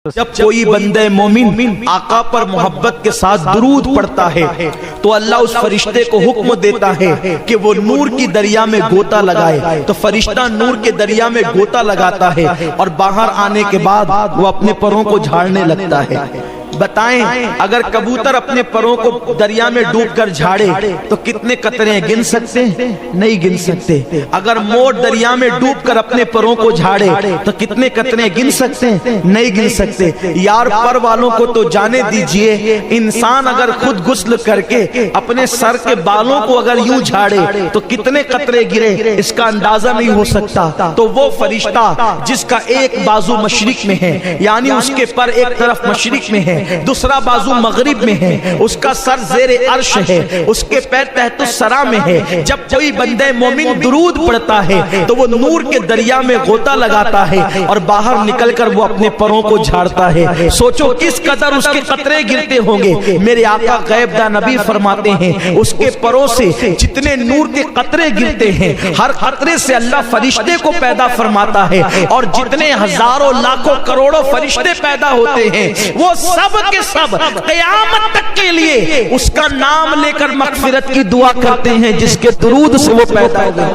جب کوئی بندے مومن آقا پر محبت کے ساتھ درود پڑھتا ہے تو اللہ اس فرشتے کو حکم دیتا ہے کہ وہ نور کی دریا میں گوتا لگائے، تو فرشتہ نور کے دریا میں گوتا لگاتا ہے اور باہر آنے کے بعد وہ اپنے پروں کو جھاڑنے لگتا ہے۔ بتائیں اگر کبوتر اپنے پروں کو دریا میں ڈوب کر جھاڑے تو کتنے قطرے گن سکتے ہیں؟ نہیں گن سکتے۔ اگر مور دریا میں ڈوب کر اپنے پروں کو جھاڑے تو کتنے قطرے گن سکتے ہیں؟ نہیں گن سکتے۔ یار پر والوں کو تو جانے دیجئے، انسان اگر خود غسل کر کے اپنے سر کے بالوں کو اگر یوں جھاڑے تو کتنے قطرے گرے اس کا اندازہ نہیں ہو سکتا۔ تو وہ فرشتہ جس کا ایک بازو مشرق میں ہے، یعنی اس کے پر ایک طرف مشرق میں ہے، دوسرا بازو مغرب میں ہے، اس کا سر زیر عرش ہے، اس کے پیر تحت الثری میں ہے، جب کوئی بندے مومن درود پڑھتا ہے تو وہ نور کے دریا میں غوطہ لگاتا ہے اور باہر نکل کر وہ اپنے پروں کو جھاڑتا ہے۔ سوچو کس قدر اس کے قطرے گرتے ہوں گے۔ میرے آقا غیب داں نبی فرماتے ہیں اس کے پروں سے جتنے نور کے قطرے گرتے ہیں، ہر قطرے سے اللہ فرشتے کو پیدا فرماتا ہے، اور جتنے ہزاروں لاکھوں کروڑوں فرشتے پیدا ہوتے ہیں وہ سب کے سب قیامت تک کے لیے اس کا نام لے کر مغفرت کی دعا کرتے ہیں جس کے درود سے وہ پیدا ہو گئے۔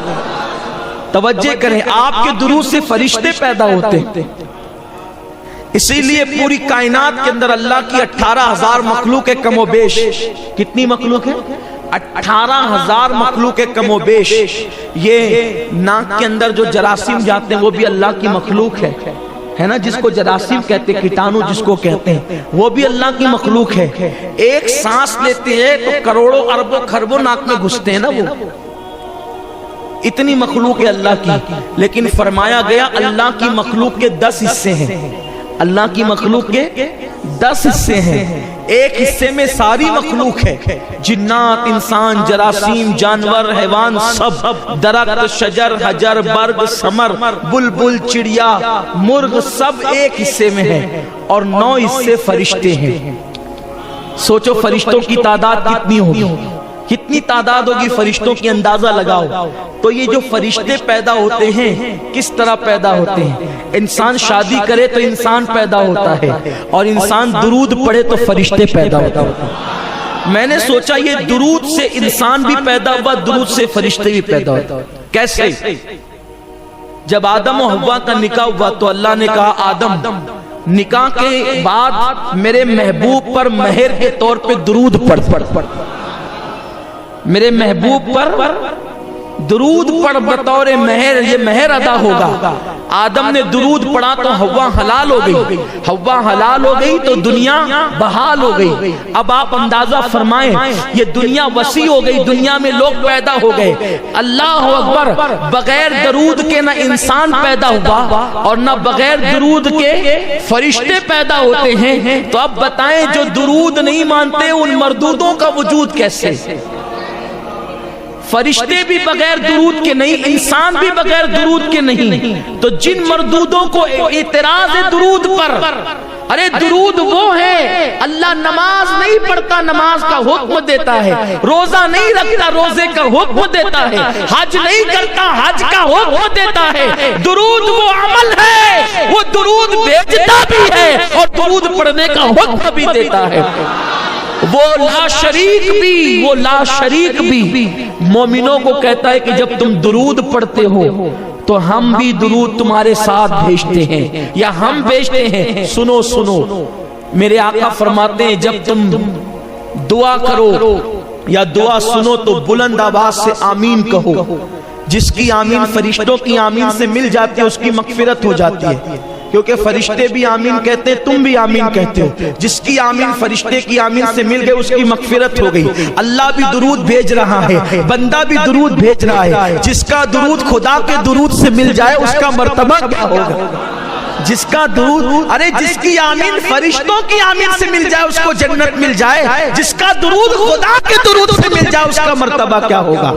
توجہ کریں، آپ کے درود سے فرشتے پیدا ہوتے ہیں۔ اسی لیے پوری کائنات کے اندر اللہ کی 18,000 مخلوق ہے کم و بیش۔ کتنی مخلوق ہے؟ 18,000 مخلوق ہے کم و بیش۔ یہ ناک کے اندر جو جراثیم جاتے ہیں وہ بھی اللہ کی مخلوق ہے نا، جس کو جراثیم کہتے ہیں، کیٹانو جس کو کہتے ہیں، وہ بھی اللہ کی مخلوق ہے۔ ایک سانس لیتے ہیں تو کروڑوں اربوں خربوں ناک میں گھستے ہیں نا، وہ اتنی مخلوق ہے اللہ کی۔ لیکن فرمایا گیا اللہ کی مخلوق کے 10 حصے ہیں، اللہ کی مخلوق کے 10 حصے ہیں، ایک حصے میں ساری مخلوق ہے، جنات، انسان، جراثیم، جانور، حیوان، سب، درخت، شجر، حجر، برگ، ثمر، بلبل، چڑیا، مرغ، سب ایک حصے میں ہے، اور 9 حصے فرشتے ہیں۔ سوچو فرشتوں کی تعداد کتنی ہوگی، کتنی تعداد ہوگی فرشتوں کی، اندازہ لگاؤ۔ تو یہ جو فرشتے پیدا ہوتے ہیں کس طرح پیدا ہوتے ہیں؟ انسان شادی کرے تو انسان پیدا ہوتا ہے، اور انسان درود پڑھے تو فرشتے پیدا ہوتے ہیں۔ میں نے سوچا یہ درود سے انسان بھی پیدا ہوا، درود سے فرشتے بھی پیدا ہوتے۔ کیسے؟ جب آدم و حوا کا نکاح ہوا تو اللہ نے کہا آدم نکاح کے بعد میرے محبوب پر مہر کے طور پہ درود پڑھ، میرے محبوب پر درود پڑھ بطور مہر، یہ مہر ادا ہوگا۔ آدم نے درود پڑھا تو حوا حلال ہو گئی، حوا حلال ہو گئی تو دنیا بحال ہو گئی۔ اب آپ اندازہ فرمائیں یہ دنیا وسیع ہو گئی، دنیا میں لوگ پیدا ہو گئے۔ اللہ اکبر، بغیر درود کے نہ انسان پیدا ہوا اور نہ بغیر درود کے فرشتے پیدا ہوتے ہیں۔ تو اب بتائیں جو درود نہیں مانتے ان مردودوں کا وجود کیسے؟ فرشتے بھی بغیر درود کے نہیں، انسان بھی بغیر درود کے نہیں۔ تو جن مردودوں کو اعتراض ہے درود پر، ارے درود وہ ہے اللہ نماز نہیں پڑھتا نماز کا حکم دیتا ہے، روزہ نہیں رکھتا روزے کا حکم دیتا ہے، حج نہیں کرتا حج کا حکم دیتا ہے۔ درود وہ عمل ہے، وہ درود بھیجتا بھی ہے اور درود پڑھنے کا حکم بھی دیتا ہے۔ وہ لا شریک بھی مومنوں کو کہتا ہے کہ جب تم درود پڑھتے ہو تو ہم بھی درود تمہارے ساتھ بھیجتے ہیں، یا ہم بھیجتے ہیں۔ سنو میرے آقا فرماتے ہیں جب تم دعا کرو یا دعا سنو تو بلند آواز سے آمین کہو، جس کی آمین فرشتوں کی آمین سے مل جاتی ہے اس کی مغفرت ہو جاتی ہے، کیونکہ فرشتے بھی آمین کہتے ہیں، تم بھی آمین کہتے ہو۔ جس کی آمین فرشتے کی آمین سے مل گئے اس کی مغفرت ہو گئی۔ اللہ بھی درود بھیج رہا ہے، بندہ بھی درود بھیج رہا ہے۔ جس کا درود خدا کے درود سے مل جائے اس کا مرتبہ کیا ہوگا؟ جس کا درود، ارے جس کی آمین فرشتوں کی آمین سے مل جائے اس کو جنت مل جائے، جس کا درود خدا کے درود سے مل جائے اس کا مرتبہ کیا ہوگا؟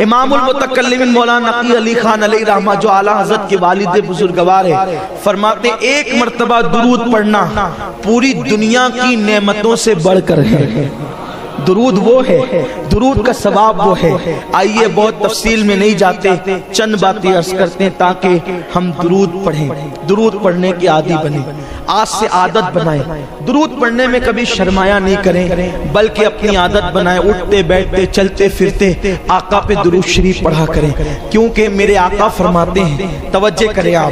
امام المتکلمین مولانا نقی علی خان علیہ رحمہ جو اعلیٰ حضرت کے والد بزرگوار ہے، فرماتے ہیں ایک مرتبہ درود پڑھنا پوری دنیا کی نعمتوں سے بڑھ کر ہے۔ درود وہ ہے درود کا ثواب وہ ہے۔ آئیے بہت تفصیل میں نہیں جاتے، چند باتیں عرض کرتے ہیں تاکہ ہم درود پڑھیں، درود پڑھنے کی عادی بنیں، آج سے عادت بنائیں۔ درود پڑھنے میں کبھی شرمایا نہیں کریں بلکہ اپنی عادت بنائیں، اٹھتے بیٹھتے چلتے پھرتے آقا پہ درود شریف پڑھا کریں، کیونکہ میرے آقا فرماتے ہیں، توجہ کریں آپ،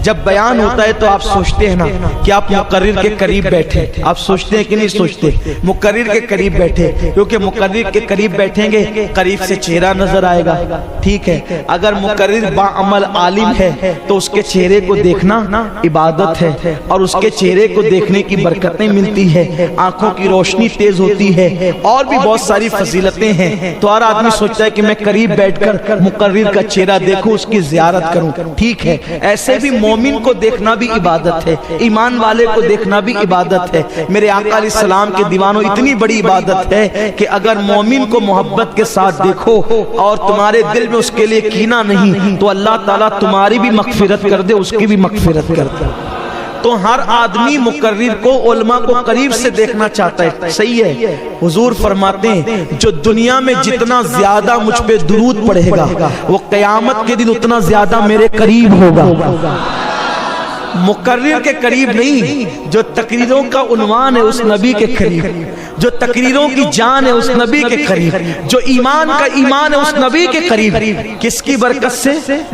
جب بیان ہوتا ہے تو آپ سوچتے ہیں نا کہ آپ مقرر کے قریب بیٹھے، آپ سوچتے ہیں کہ نہیں سوچتے؟ مقرر کے قریب بیٹھے، کیونکہ مقرر کے قریب بیٹھیں گے قریب سے چہرہ نظر آئے گا، ٹھیک ہے؟ اگر مقرر باعمل عالم ہے تو اس کے چہرے کو دیکھنا عبادت ہے، اور اس کے چہرے کو دیکھنے کی برکتیں ملتی ہے، آنکھوں کی روشنی تیز ہوتی ہے، اور بھی بہت ساری فضیلتیں ہیں۔ تو ہر آدمی سوچتا ہے کہ میں قریب بیٹھ کر مقرر کا چہرہ دیکھوں، اس کی زیارت کروں، ٹھیک ہے؟ ایسے بھی مومن کو دیکھنا بھی عبادت ہے، ایمان والے کو دیکھنا بھی عبادت ہے۔ میرے آقا علیہ السلام کے دیوانوں اتنی بڑی عبادت ہے کہ اگر مومن کو محبت کے ساتھ دیکھو اور تمہارے دل میں اس کے لیے کینہ نہیں تو اللہ تعالیٰ تمہاری بھی مغفرت کر دے، اس کی بھی مغفرت کر دے۔ تو ہر آدمی مقرر کو، علماء کو قریب سے دیکھنا چاہتا ہے، صحیح ہے؟ حضور فرماتے ہیں جو دنیا میں جتنا زیادہ مجھ پہ درود پڑھے گا وہ قیامت کے دن اتنا زیادہ میرے قریب ہوگا۔ مقرر کے قریب نہیں، جو تقریروں کا عنوان ہے اس نبی کے قریب، جو تقریروں کی جان ہے اس نبی کے قریب، جو ایمان کا ایمان ہے اس نبی کے قریب۔ کس کی برکت سے؟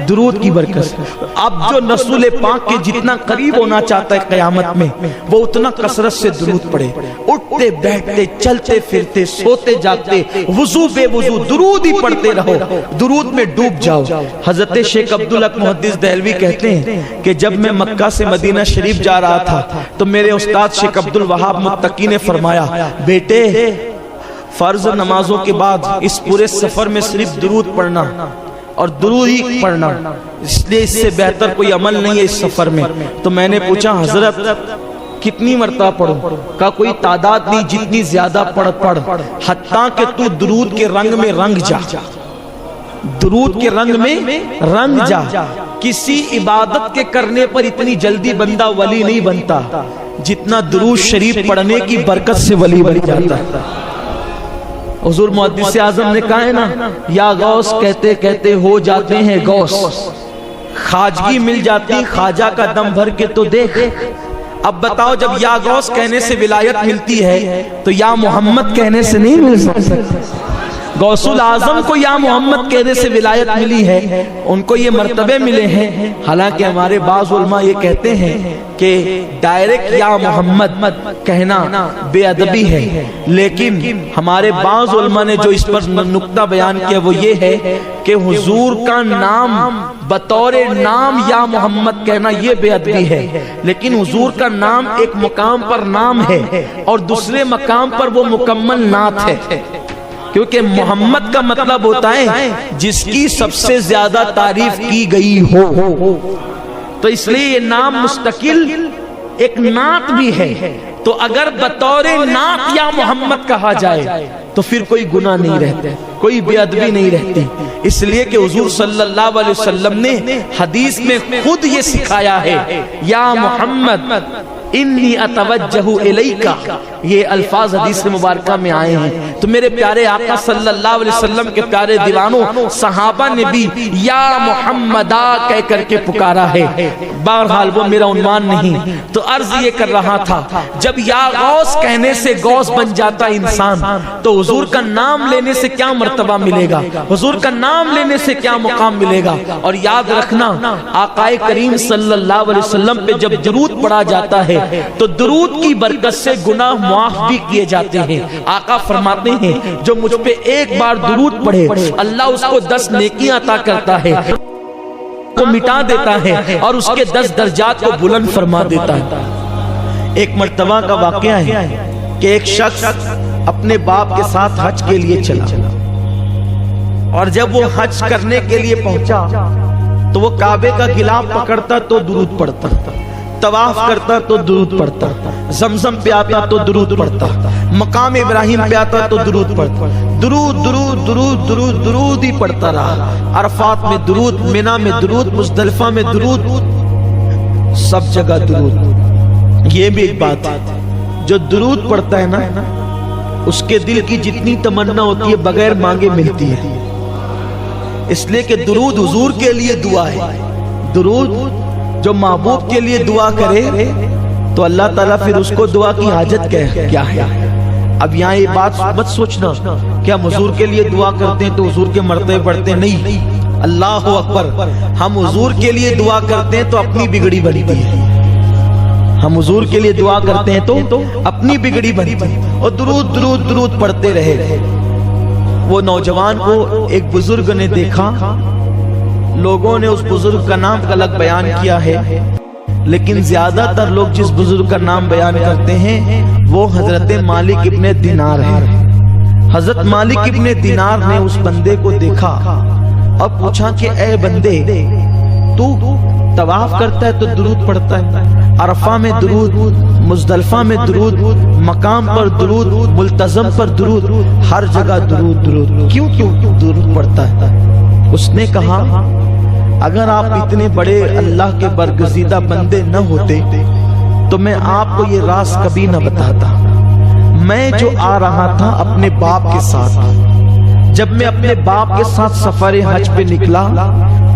درود کی برکت سے۔ اب جو رسول پاک کے جتنا قریب ہونا چاہتا ہے قیامت میں وہ اتنا کثرت سے درود پڑھے، اٹھتے بیٹھتے چلتے پھرتے سوتے جاگتے وضو بے وضو درود ہی پڑھتے رہو، درود میں ڈوب جاؤ۔ حضرت شیخ عبدالحق محدث دہلوی کہتے ہیں کہ جب میں مکہ سے مدینہ شریف جا رہا تھا تو میرے استاد شیخ عبدالوہاب متقی نے فرمایا، بیٹے فرض نمازوں کے بعد اس پورے سفر میں صرف درود پڑھنا اور درود ہی پڑھنا، اس لیے اس سے بہتر کوئی عمل نہیں ہے اس سفر میں۔ تو میں نے پوچھا حضرت کتنی مرتبہ پڑھوں؟ کہا کوئی تعداد نہیں، جتنی زیادہ پڑھ حتیٰ کہ تو درود کے رنگ میں رنگ جا، درود کے رنگ میں رنگ جا۔ کسی عبادت کے کرنے پر اتنی جلدی بندہ ولی نہیں بنتا جتنا درود شریف پڑھنے کی برکت سے ولی بن جاتا ہے۔ حضور محدث اعظم نے کہا ہے نا، یا غوث کہتے کہتے ہو جاتے ہیں غوث، خواجگی مل جاتی خواجہ کا دم بھر کے تو دیکھ۔ اب بتاؤ جب یا غوث کہنے سے ولایت ملتی ہے تو یا محمد کہنے سے نہیں مل سکتی۔ غوث الاعظم کو یا محمد کہنے سے ولایت ملی ہے، ان کو یہ مرتبے ملے ہیں۔ حالانکہ ہمارے بعض علماء یہ کہتے ہیں کہ ڈائریکٹ یا محمد کہنا بے ادبی ہے، لیکن ہمارے بعض علماء نے جو اس پر نقطہ بیان کیا وہ یہ ہے کہ حضور کا نام بطور نام یا محمد کہنا یہ بے ادبی ہے، لیکن حضور کا نام ایک مقام پر نام ہے اور دوسرے مقام پر وہ مکمل نعت ہے، کیونکہ محمد کا مطلب ہوتا ہے جس کی سب سے زیادہ تعریف کی گئی ہو، تو اس لیے یہ نام مستقل ایک نعت بھی ہے۔ تو اگر بطور نعت یا محمد کہا جائے تو پھر کوئی گناہ نہیں رہتا، کوئی بے ادبی نہیں رہتی، اس لیے کہ حضور صلی اللہ علیہ وسلم نے حدیث میں خود یہ سکھایا ہے، یا محمد انی اتوجہ الیکا، یہ الفاظ حدیث مبارکہ میں آئے ہیں۔ تو میرے پیارے آقا صلی اللہ علیہ وسلم کے پیارے دیوانوں، صحابہ نے بھی یا محمدہ کہہ کر کے پکارا ہے۔ بہرحال وہ میرا عنوان نہیں، تو عرض یہ کر رہا تھا جب یا غوث کہنے سے غوث بن جاتا انسان تو حضور کا نام لینے سے کیا مرتبہ ملے گا، حضور کا نام لینے سے کیا مقام ملے گا۔ اور یاد رکھنا آقا کریم صلی اللہ علیہ وسلم پہ جب درود پڑھا جاتا ہے تو درود کی برکت سے گناہ معاف بھی کیے جاتے ہیں۔ آقا فرماتے ہیں جو مجھ پہ ایک بار درود پڑھے اللہ اس کو 10 نیکیاں عطا کرتا ہے، کو مٹا دیتا ہے اور اس کے 10 درجات کو بلند فرما دیتا ہے۔ ایک مرتبہ کا واقعہ ہے کہ ایک شخص اپنے باپ کے ساتھ حج کے لیے چلا، اور جب وہ حج کرنے کے لیے پہنچا تو وہ کعبے کا غلاف پکڑتا تو درود پڑھتا، طواف کرتا تو درود پڑھتا، زمزم پہ آتا تو درود پڑھتا، مقام ابراہیم پہ آتا تو درود پڑھتا، درود درود درود درود درود ہی پڑھتا رہا۔ عرفات میں درود، منی میں درود، مزدلفہ میں درود، سب جگہ درود۔ یہ بھی ایک بات ہے، جو درود پڑھتا ہے نا اس کے دل کی جتنی تمنا ہوتی ہے بغیر مانگے ملتی ہے، اس لیے کہ درود حضور کے لیے دعا ہے۔ درود جو محبوب کے لیے دعا کرے تو اللہ تعالیٰ پھر اس کو دعا کی حاجت کیا ہے۔ اب یہاں یہ بات مت سوچنا کہ ہم حضور کے لیے دعا کرتے ہیں تو حضور کے مرتبے پڑھتے ہیں، نہیں، اللہ اکبر، ہم حضور کے لیے دعا کرتے ہیں تو اپنی بگڑی بنتی ہے، ہم حضور کے لیے دعا کرتے ہیں تو اپنی بگڑی بنتی ہے، اور درود درود درود پڑھتے رہے۔ وہ نوجوان کو ایک بزرگ نے دیکھا، لوگوں نے اس بزرگ کا نام الگ بیان کیا ہے، لیکن زیادہ تر لوگ جس بزرگ کا نام بیان کرتے ہیں وہ حضرت مالک ابن دینار ہے۔ حضرت مالک ابن دینار نے اس بندے کو دیکھا اور پوچھا کہ اے بندے، تو طواف کرتا ہے تو درود پڑھتا ہے، عرفہ میں درود، مزدلفہ میں درود، مقام پر درود، ملتزم پر درود، ہر جگہ درود درود، کیوں درود پڑھتا ہے؟ اس نے کہا اگر آپ اتنے بڑے اللہ کے برگزیدہ بندے نہ ہوتے تو میں آپ کو یہ راز کبھی نہ بتاتا۔ میں جو آ رہا تھا اپنے باپ کے ساتھ، جب میں اپنے باپ کے ساتھ سفر حج پہ نکلا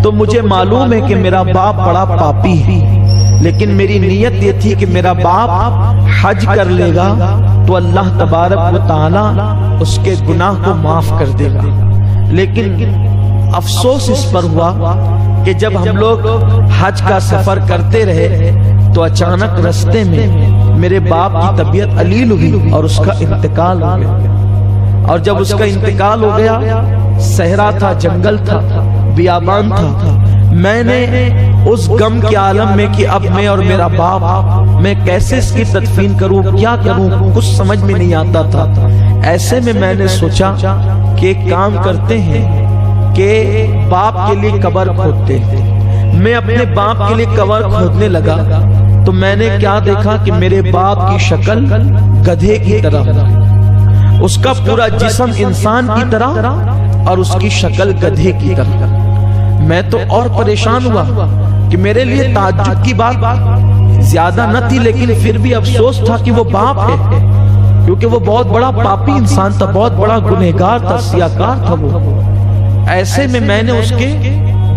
تو مجھے معلوم ہے کہ میرا باپ بڑا پاپی ہے، لیکن میری نیت یہ تھی کہ میرا باپ حج کر لے گا تو اللہ تبارک و تعالی اس کے گناہ کو معاف کر دے گا۔ لیکن افسوس اس پر ہوا کہ جب ہم لوگ حج کا سفر کرتے رہے تو اچانک رستے میں میرے باپ کی طبیعت علیل ہوئی اور اس کا انتقال ہو گیا، اور جب اس کا انتقال ہو گیا، صحرا تھا، جنگل تھا، بیابان تھا، میں نے اس غم کے عالم میں کہ اب میں اور میرا باپ، میں کیسے اس کی تدفین کروں، کیا کروں، کچھ سمجھ میں نہیں آتا تھا۔ ایسے میں نے سوچا کہ ایک کام کرتے ہیں کہ باپ کے لیے قبر کھودتے ہیں۔ میں اپنے باپ کے لیے قبر کھودنے لگا تو میں نے کیا دیکھا کہ میرے باپ کی شکل گدھے کی طرح، اس کا پورا جسم انسان کی طرح اور اس کی شکل گدھے کی طرح۔ میں تو اور پریشان ہوا کہ میرے لیے تعجب کی بات زیادہ نہ تھی، لیکن پھر بھی افسوس تھا کہ وہ باپ ہے، کیونکہ وہ بہت بڑا پاپی انسان تھا، بہت بڑا گنہگار تھا، سیاکار تھا وہ۔ ایسے میں نے اس کے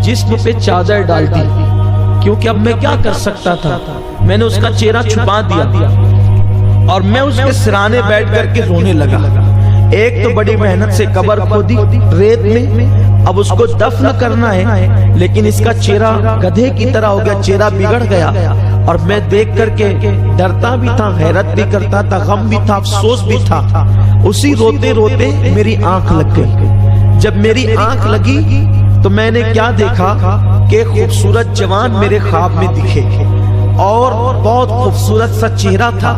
جسم پہ چادر ڈال دی، کیونکہ اب میں کیا کر سکتا تھا، میں نے اس کا چہرہ چھپا دیا اور میں اس کے سرانے بیٹھ کر کے رونے لگا۔ ایک تو بڑی محنت سے قبر کھودی ریت میں، اب اس کو دفن کرنا ہے، لیکن اس کا چہرہ گدھے کی طرح ہو گیا، چہرہ بگڑ گیا، اور میں دیکھ کر کے ڈرتا بھی تھا، حیرت بھی کرتا تھا، غم بھی تھا، افسوس بھی تھا۔ اسی روتے روتے میری آنکھ لگ گئی۔ جب میری آنکھ لگی تو میں نے کیا دیکھا کہ خوبصورت جوان میرے خواب میں دکھے، اور بہت خوبصورت سا چہرہ تھا،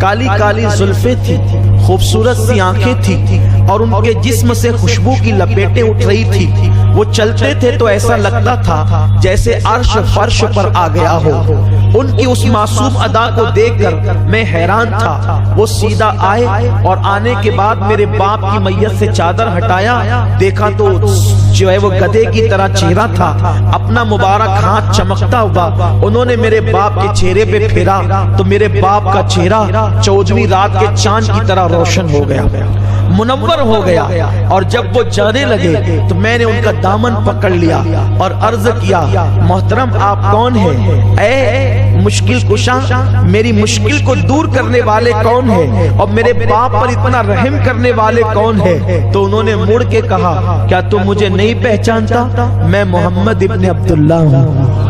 کالی کالی زلفیں تھی، خوبصورت سی آنکھیں تھی، اور ان کے جسم سے خوشبو کی لپیٹیں اٹھ رہی تھی۔ وہ چلتے تھے تو ایسا لگتا تھا جیسے عرش فرش پر آ گیا ہو۔ ان کی اس معصوم ادا کو دیکھ کر میں حیران تھا۔ وہ سیدھا آئے اور آنے کے بعد میرے باپ کی میت سے چادر ہٹایا، دیکھا تو جو ہے وہ گدھے کی طرح چہرہ تھا، اپنا مبارک ہاتھ چمکتا ہوا انہوں نے میرے باپ کے چہرے پہ پھیرا تو میرے باپ کا چہرہ 14ویں رات کے چاند کی طرح روشن ہو گیا، منور ہو گیا۔ اور جب وہ جانے لگے تو میں نے ان کا دامن پکڑ لیا اور عرض کیا، محترم آپ کون ہیں؟ اے مشکل کشا، میری مشکل کو دور کرنے والے کون ہیں؟ اور میرے باپ پر اتنا رحم کرنے والے کون ہیں؟ تو انہوں نے مڑ کے کہا، کیا تم مجھے نہیں پہچانتا؟ میں محمد ابن عبداللہ ہوں،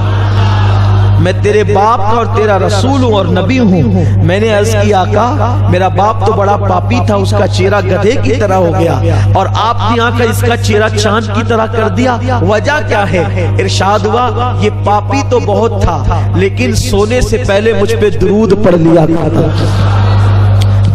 میں تیرے باپ کا اور تیرا رسول ہوں اور نبی ہوں۔ میں نے عرض کی، آقا میرا باپ تو بڑا پاپی تھا، اس کا چہرہ گدھے کی طرح ہو گیا، اور آپ نے آقا اس کا چہرہ چاند کی طرح کر دیا، وجہ کیا ہے؟ ارشاد ہوا، یہ پاپی تو بہت تھا لیکن سونے سے پہلے مجھ پہ درود پڑھ لیا کرتا تھا۔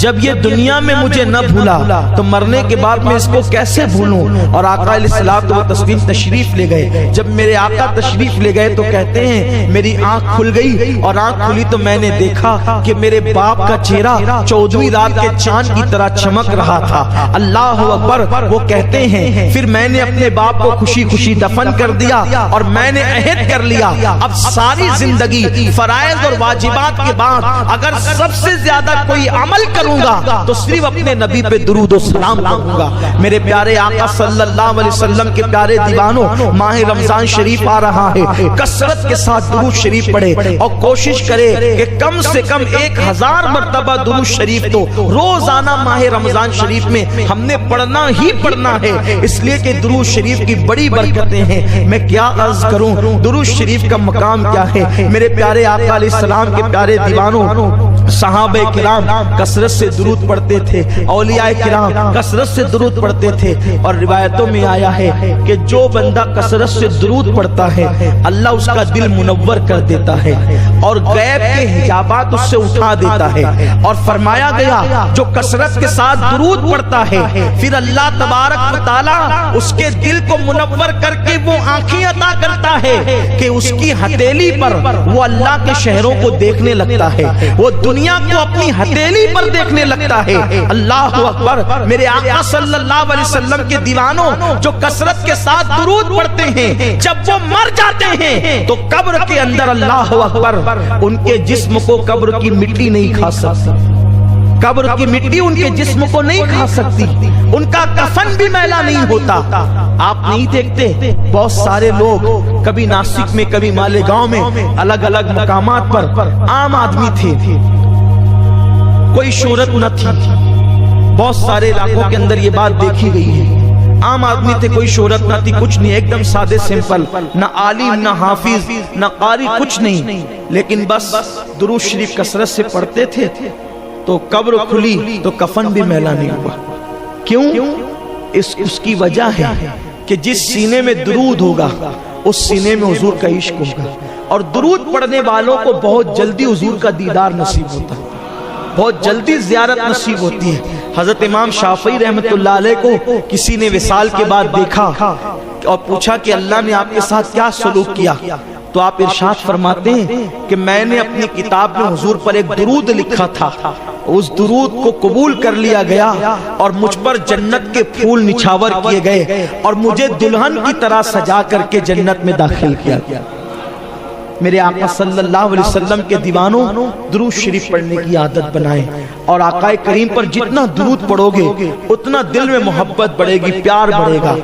جب یہ دنیا میں مجھے نہ بھولا تو مرنے کے بعد میں اس کو کیسے بھولوں؟ اور آقا علیہ الصلوۃ والتسلیم تشریف لے گئے۔ جب میرے آقا تشریف لے گئے تو کہتے ہیں میری آنکھ کھل گئی، اور آنکھ کھلی تو میں نے دیکھا کہ میرے باپ کا چہرہ 14ویں رات کے چاند کی طرح چمک رہا تھا۔ اللہ اکبر۔ وہ کہتے ہیں پھر میں نے اپنے باپ کو خوشی خوشی دفن کر دیا، اور میں نے عہد کر لیا اب ساری زندگی فرائض اور واجبات کے بعد اگر سب سے زیادہ کوئی عمل کروں کروں گا تو صرف اپنے نبی پہ درود و سلام کروں گا۔ میرے پیارے آقا صلی اللہ علیہ وسلم کے پیارے دیوانوں، ماہ رمضان شریف آ رہا ہے، کثرت کے ساتھ درود شریف پڑھے اور کوشش کرے کہ کم سے کم 1000 مرتبہ درود شریف تو روزانہ ماہ رمضان شریف میں ہم نے پڑھنا ہی پڑھنا ہے، اس لیے کہ درود شریف کی بڑی برکتیں ہیں۔ میں کیا عرض کروں، درود شریف کا مقام کیا ہے۔ میرے پیارے آقا علیہ السلام کے پیارے دیوانوں، صحابہ کرام کثرت سے درود پڑھتے تھے، اولیاء کرام کثرت سے درود پڑھتے تھے، اور روایتوں میں آیا ہے کہ جو بندہ کثرت سے درود پڑھتا ہے اللہ اس کا دل منور کر دیتا ہے اور غیب کے حجابات اس سے اٹھا دیتا ہے، اور فرمایا گیا جو کثرت کے ساتھ درود پڑھتا ہے پھر اللہ تبارک و تعالی اس کے دل کو منور کر کے وہ آنکھیں عطا کرتا ہے کہ اس کی ہتھیلی پر وہ اللہ کے شہروں کو دیکھنے لگتا ہے، وہ دنیا کو اپنی ہتھیلی پر دیکھنے لگتا ہے۔ اللہ اکبر۔ میرے آقا صلی اللہ علیہ وسلم کے دیوانوں، جو کثرت کے ساتھ درود پڑھتے ہیں جب وہ مر جاتے ہیں تو قبر کے اندر اللہ اکبر ان کے جسم کو قبر کی مٹی نہیں کھا سکتی، قبر کی مٹی ان کے جسم کو نہیں کھا سکتی، ان کا کفن بھی میلا نہیں ہوتا۔ آپ نہیں دیکھتے بہت سارے لوگ کبھی ناسک میں کبھی مالیگاؤں میں الگ الگ مقامات پر عام آدمی تھے، کوئی شہرت نہ تھی، بہت سارے علاقوں کے اندر یہ بات دیکھی گئی ہے، عام آدمی تھے، کوئی شہرت نہ تھی، کچھ نہیں، ایک دم سادے سمپل، نہ عالم نہ حافظ نہ قاری، کچھ نہیں، لیکن بس درود شریف کثرت سے پڑھتے تھے تو قبر کھلی تو کفن بھی میلا نہیں ہوا۔ کیوں؟ اس کی وجہ ہے کہ جس سینے میں درود ہوگا اس سینے میں حضور کا عشق ہوگا، اور درود پڑھنے والوں کو بہت جلدی حضور کا دیدار نصیب ہوتا ہے، بہت جلدی زیارت نصیب ہوتی ہے۔ حضرت امام شافعی رحمت اللہ علیہ کو کسی نے وصال کے بعد دیکھا اور پوچھا کہ اللہ نے آپ کے ساتھ کیا سلوک کیا، تو آپ ارشاد فرماتے ہیں کہ میں نے اپنی کتاب میں حضور پر ایک درود لکھا تھا، اس درود کو قبول کر لیا گیا اور مجھ پر جنت کے پھول نچھاور کیے گئے اور مجھے دلہن کی طرح سجا کر کے جنت میں داخل کیا گیا۔ میرے آقا صلی اللہ علیہ وسلم کے دیوانوں، درود شریف پڑھنے کی عادت بنائیں، اور آقا کریم پر جتنا درود پڑھو گے اتنا دل میں محبت بڑھے گی، پیار بڑھے گا۔